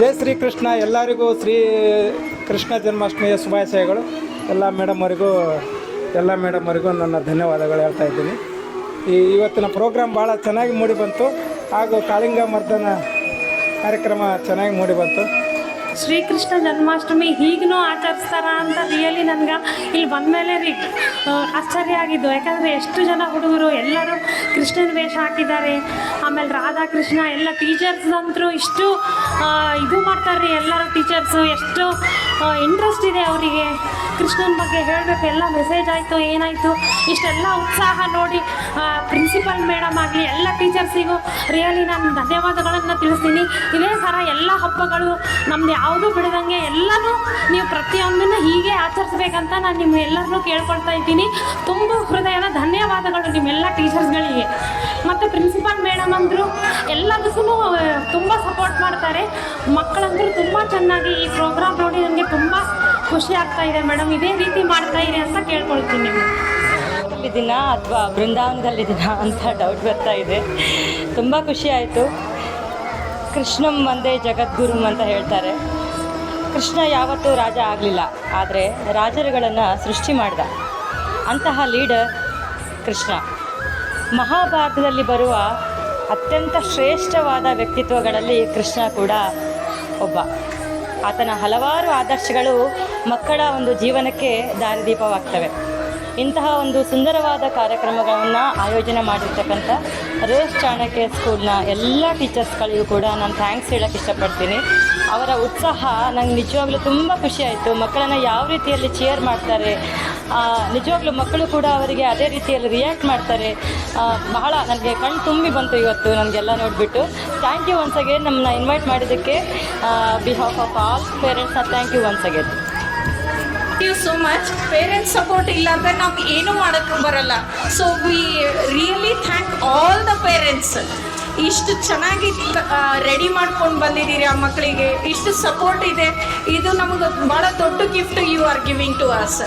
ಜೈ ಶ್ರೀ ಕೃಷ್ಣ. ಎಲ್ಲರಿಗೂ ಶ್ರೀ ಕೃಷ್ಣ ಜನ್ಮಾಷ್ಟಮಿಯ ಶುಭಾಶಯಗಳು. ಎಲ್ಲ ಮೇಡಮ್ ಅವರಿಗೂ ನನ್ನ ಧನ್ಯವಾದಗಳು ಹೇಳ್ತಾ ಇದ್ದೀನಿ. ಇವತ್ತಿನ ಪ್ರೋಗ್ರಾಮ್ ಭಾಳ ಚೆನ್ನಾಗಿ ಮೂಡಿ ಬಂತು, ಹಾಗೂ ಕಾಳಿಂಗ ಮರ್ದನ ಕಾರ್ಯಕ್ರಮ ಚೆನ್ನಾಗಿ ಮೂಡಿ ಬಂತು. ಶ್ರೀಕೃಷ್ಣ ಜನ್ಮಾಷ್ಟಮಿ ಈಗಲೂ ಆಚರಿಸ್ತಾರ ಅಂತ ರಿಯಲಿ ನನಗೆ ಇಲ್ಲಿ ಬಂದಮೇಲೆ ಆಶ್ಚರ್ಯ ಆಗಿದ್ದು. ಯಾಕಂದರೆ ಎಷ್ಟು ಜನ ಹುಡುಗರು ಎಲ್ಲರೂ ಕೃಷ್ಣನ ವೇಷ ಹಾಕಿದ್ದಾರೆ. ಆಮೇಲೆ ರಾಧಾಕೃಷ್ಣ ಎಲ್ಲ ಟೀಚರ್ಸ್ ಅಂತರೂ ಇಷ್ಟು ಇದು ಮಾಡ್ತಾರೆ. ಎಲ್ಲರೂ ಟೀಚರ್ಸು ಎಷ್ಟು ಇಂಟ್ರೆಸ್ಟ್ ಇದೆ ಅವರಿಗೆ ಕೃಷ್ಣನ ಬಗ್ಗೆ ಹೇಳಬೇಕು. ಎಲ್ಲ ಮೆಸೇಜ್ ಆಯಿತು, ಏನಾಯಿತು, ಇಷ್ಟೆಲ್ಲ ಉತ್ಸಾಹ ನೋಡಿ ಪ್ರಿನ್ಸಿಪಲ್ ಮೇಡಮ್ ಆಗಲಿ ಎಲ್ಲ ಟೀಚರ್ಸಿಗೂ ರಿಯಲಿ ನಾನು ಧನ್ಯವಾದಗಳನ್ನು ತಿಳಿಸ್ತೀನಿ. ಇದೇ ಥರ ಎಲ್ಲ ಹಬ್ಬಗಳು ನಮ್ದು ಯಾವುದೂ ಬಿಡದಂಗೆ ಎಲ್ಲನೂ ನೀವು ಪ್ರತಿಯೊಂದನ್ನು ಹೀಗೆ ಆಚರಿಸ್ಬೇಕಂತ ನಾನು ನಿಮ್ಮ ಎಲ್ಲರನ್ನೂ ಕೇಳ್ಕೊಳ್ತಾ ಇದ್ದೀನಿ. ತುಂಬ ಹೃದಯದ ಧನ್ಯವಾದಗಳು ನಿಮ್ಮೆಲ್ಲ ಟೀಚರ್ಸ್ಗಳಿಗೆ. ಮತ್ತು ಪ್ರಿನ್ಸಿಪಾಲ್ ಮೇಡಮ್ ಅಂದರು ಎಲ್ಲದಕ್ಕೂ ತುಂಬ ಸಪೋರ್ಟ್ ಮಾಡ್ತಾರೆ. ಮಕ್ಕಳಂತೂ ತುಂಬ ಚೆನ್ನಾಗಿ ಈ ಪ್ರೋಗ್ರಾಮ್ ನೋಡಿ ನನಗೆ ತುಂಬ ಖುಷಿ ಆಗ್ತಾ ಇದೆ. ಮೇಡಮ್ ಇದೇ ರೀತಿ ಮಾಡ್ತಾ ಇರಿ ಅಂತ ಕೇಳ್ಕೊಳ್ತೀನಿ. ದಿನ ಅಥವಾ ಬೃಂದಾವನದಲ್ಲಿದ್ದೀನ ಅಂತ ಡೌಟ್ ಬರ್ತಾ ಇದೆ. ತುಂಬ ಖುಷಿ ಆಯಿತು. ಕೃಷ್ಣಂ ಒಂದೇ ಜಗದ್ಗುರು ಅಂತ ಹೇಳ್ತಾರೆ. ಕೃಷ್ಣ ಯಾವತ್ತೂ ರಾಜ ಆಗಲಿಲ್ಲ, ಆದರೆ ರಾಜರುಗಳನ್ನು ಸೃಷ್ಟಿ ಮಾಡಿದ ಅಂತಹ ಲೀಡರ್ ಕೃಷ್ಣ. ಮಹಾಭಾರತದಲ್ಲಿ ಬರುವ ಅತ್ಯಂತ ಶ್ರೇಷ್ಠವಾದ ವ್ಯಕ್ತಿತ್ವಗಳಲ್ಲಿ ಕೃಷ್ಣ ಕೂಡ ಒಬ್ಬ. ಆತನ ಹಲವಾರು ಆದರ್ಶಗಳು ಮಕ್ಕಳ ಒಂದು ಜೀವನಕ್ಕೆ ದಾರಿದೀಪವಾಗ್ತವೆ. ಇಂತಹ ಒಂದು ಸುಂದರವಾದ ಕಾರ್ಯಕ್ರಮಗಳನ್ನು ಆಯೋಜನೆ ಮಾಡಿರ್ತಕ್ಕಂಥ ರೋಸ್ ಚಾಣಕ್ಯ ಸ್ಕೂಲ್ನ ಎಲ್ಲ ಟೀಚರ್ಸ್ಗಳಿಗೂ ಕೂಡ ನಾನು ಥ್ಯಾಂಕ್ಸ್ ಹೇಳೋಕ್ಕೆ ಇಷ್ಟಪಡ್ತೀನಿ. ಅವರ ಉತ್ಸಾಹ ನಂಗೆ ನಿಜವಾಗ್ಲೂ ತುಂಬ ಖುಷಿ ಆಯಿತು. ಮಕ್ಕಳನ್ನು ಯಾವ ರೀತಿಯಲ್ಲಿ ಚೇರ್ ಮಾಡ್ತಾರೆ, ನಿಜವಾಗ್ಲೂ ಮಕ್ಕಳು ಕೂಡ ಅವರಿಗೆ ಅದೇ ರೀತಿಯಲ್ಲಿ ರಿಯಾಕ್ಟ್ ಮಾಡ್ತಾರೆ. ಬಹಳ ನನಗೆ ಕಣ್ಣು ತುಂಬಿ ಬಂತು ಇವತ್ತು ನನಗೆಲ್ಲ ನೋಡಿಬಿಟ್ಟು. ಥ್ಯಾಂಕ್ ಯು ಒನ್ಸ್ ಅಗೇನ್ ನಮ್ಮನ್ನ ಇನ್ವೈಟ್ ಮಾಡಿದ್ದಕ್ಕೆ. Behalf of all parents thank you once again. Thank you so much. Parents support ಇಲ್ಲ ಅಂದರೆ ನಾವು ಏನೂ ಮಾಡೋಕ್ಕೆ ಬರಲ್ಲ. So we really thank all the parents. ಇಷ್ಟು ಚೆನ್ನಾಗಿ ರೆಡಿ ಮಾಡ್ಕೊಂಡು ಬಂದಿದ್ದೀರಿ ಆ ಮಕ್ಕಳಿಗೆ. ಇಷ್ಟು ಸಪೋರ್ಟ್ ಇದೆ. ಇದು ನಮಗೆ ಭಾಳ ದೊಡ್ಡ gift you are giving to us.